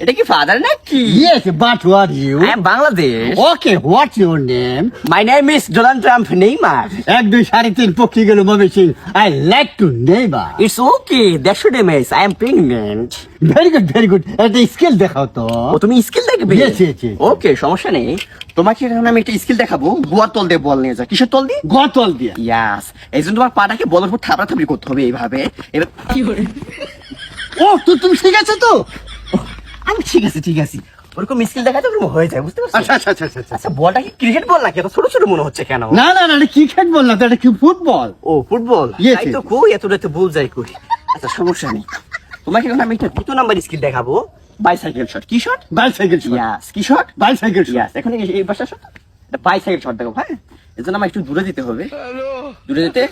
এটা কি ফাদার নাকি? Yes, but who are you? I am Bangladesh. Okay, what's your name? My name is Donald Trump Neymar. 1, 2, 3.5 পক্ষী গেল মমি সিং। I like to neighbor. It's okay. That should miss. I am pregnant. Very good, very good. একটা skill দেখাও তো। ও তুমি skill দেখবে? Yes, yes, yes. ওকে, সমস্যা নেই। তোমাকে এখন আমি একটা স্কিল দেখাবো। গোয়ার তল দিয়ে বল নিয়ে যা। কিসের তল দিয়ে? গতল দিয়া। ইয়াস। এই জন্য তোমার পাটাকে বলের উপর থাপড়াথাপড়ি করতে হবে এইভাবে। এবার ও তুমি ঠিক আছে তো? আমি ঠিক আছে ঠিক আছে। ওরকম স্কিল দেখাতে ওরকম হয়ে যায়, বুঝতে পারছো? আচ্ছা আচ্ছা আচ্ছা আচ্ছা। আচ্ছা, বলটা কি ক্রিকেট বল নাকি? এত ছোট ছোট মনে হচ্ছে কেন? না না না, এটা ক্রিকেট বল না তো, এটা কি ফুটবল। ও ফুটবল। Yes, তাই yes. তো কই এত রাতে ভুল যাই কই। আচ্ছা সমস্যা নেই। তোমাকে এখন আমি একটা 2 নাম্বার স্কিল দেখাবো। Bicycle shot. কি শট? Bicycle shot. ইয়াস। কি শট? Bicycle shot. ইয়াস। এখন এই পাশে শট। এটা বাইসাইকেল শট দেখো, হ্যাঁ? এর জন্য আমার একটু দূরে যেতে হবে। দূরে যেতে